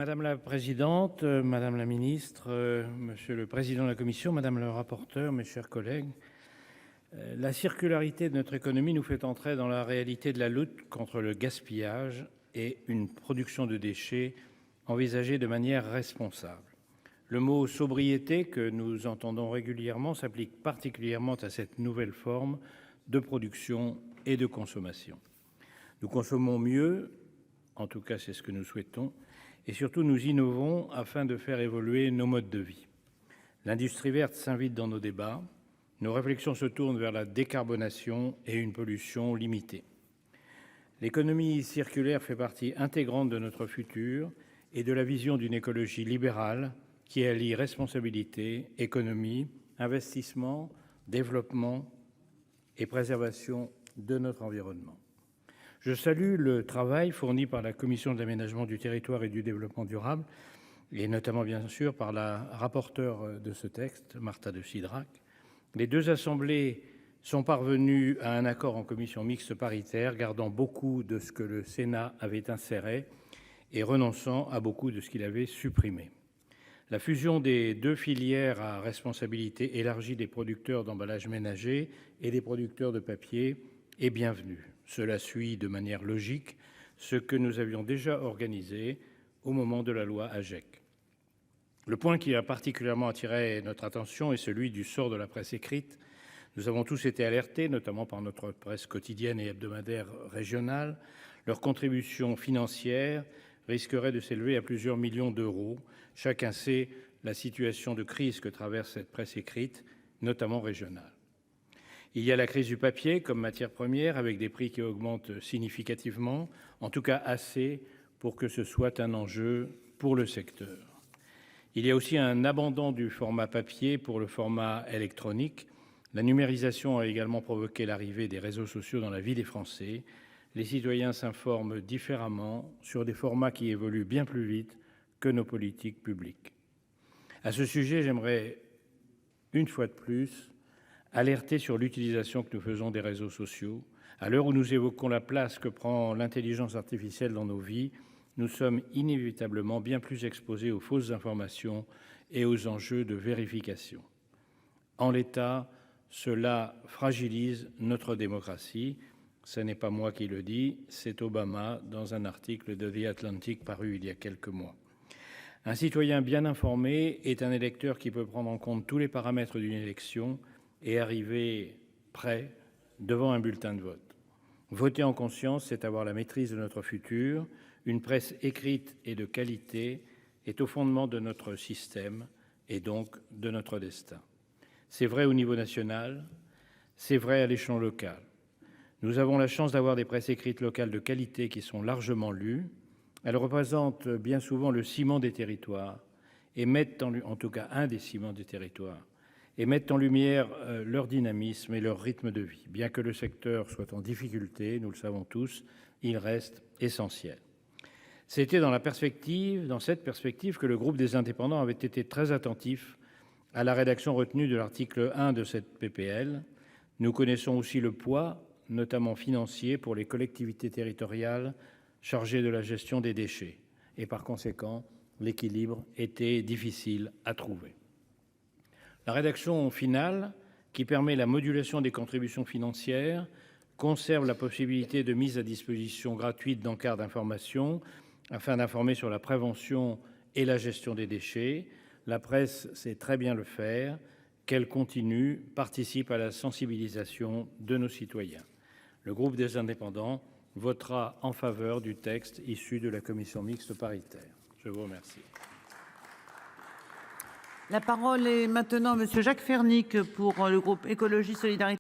Madame la présidente, madame la ministre, monsieur le président de la commission, madame le rapporteur, mes chers collègues, la circularité de notre économie nous fait entrer dans la réalité de la lutte contre le gaspillage et une production de déchets envisagée de manière responsable. Le mot sobriété, que nous entendons régulièrement, s'applique particulièrement à cette nouvelle forme de production et de consommation. Nous consommons mieux, en tout cas c'est ce que nous souhaitons, et surtout nous innovons afin de faire évoluer nos modes de vie. L'industrie verte s'invite dans nos débats, nos réflexions se tournent vers la décarbonation et une pollution limitée. L'économie circulaire fait partie intégrante de notre futur et de la vision d'une écologie libérale qui allie responsabilité, économie, investissement, développement et préservation de notre environnement. Je salue le travail fourni par la Commission de l'aménagement du territoire et du développement durable, et notamment bien sûr par la rapporteure de ce texte, Marta de Cidrac. Les deux assemblées sont parvenues à un accord en commission mixte paritaire, gardant beaucoup de ce que le Sénat avait inséré et renonçant à beaucoup de ce qu'il avait supprimé. La fusion des deux filières à responsabilité élargie des producteurs d'emballages ménagers et des producteurs de papier est bienvenue. Cela suit de manière logique ce que nous avions déjà organisé au moment de la loi AGEC. Le point qui a particulièrement attiré notre attention est celui du sort de la presse écrite. Nous avons tous été alertés, notamment par notre presse quotidienne et hebdomadaire régionale. Leur contribution financière risquerait de s'élever à plusieurs millions d'euros. Chacun sait la situation de crise que traverse cette presse écrite, notamment régionale. Il y a la crise du papier comme matière première, avec des prix qui augmentent significativement, en tout cas assez pour que ce soit un enjeu pour le secteur. Il y a aussi un abandon du format papier pour le format électronique. La numérisation a également provoqué l'arrivée des réseaux sociaux dans la vie des Français. Les citoyens s'informent différemment sur des formats qui évoluent bien plus vite que nos politiques publiques. À ce sujet, j'aimerais, une fois de plus, alerter sur l'utilisation que nous faisons des réseaux sociaux. À l'heure où nous évoquons la place que prend l'intelligence artificielle dans nos vies, nous sommes inévitablement bien plus exposés aux fausses informations et aux enjeux de vérification. En l'état, cela fragilise notre démocratie. Ce n'est pas moi qui le dis, c'est Obama dans un article de The Atlantic paru il y a quelques mois. Un citoyen bien informé est un électeur qui peut prendre en compte tous les paramètres d'une élection et arriver prêt devant un bulletin de vote. Voter en conscience, c'est avoir la maîtrise de notre futur. Une presse écrite et de qualité est au fondement de notre système et donc de notre destin. C'est vrai au niveau national, c'est vrai à l'échelon local. Nous avons la chance d'avoir des presses écrites locales de qualité qui sont largement lues. Elles représentent bien souvent le ciment des territoires et mettent en tout cas un des ciments des territoires et mettent en lumière leur dynamisme et leur rythme de vie. Bien que le secteur soit en difficulté, nous le savons tous, il reste essentiel. C'était dans cette perspective que le groupe des Indépendants avait été très attentif à la rédaction retenue de l'article 1 de cette PPL. Nous connaissons aussi le poids, notamment financier, pour les collectivités territoriales chargées de la gestion des déchets. Et par conséquent, l'équilibre était difficile à trouver. La rédaction finale, qui permet la modulation des contributions financières, conserve la possibilité de mise à disposition gratuite d'encarts d'information afin d'informer sur la prévention et la gestion des déchets. La presse sait très bien le faire, qu'elle continue, participe à la sensibilisation de nos citoyens. Le groupe des Indépendants votera en faveur du texte issu de la commission mixte paritaire. Je vous remercie. La parole est maintenant à Monsieur Jacques Fernique pour le groupe Écologie Solidarité.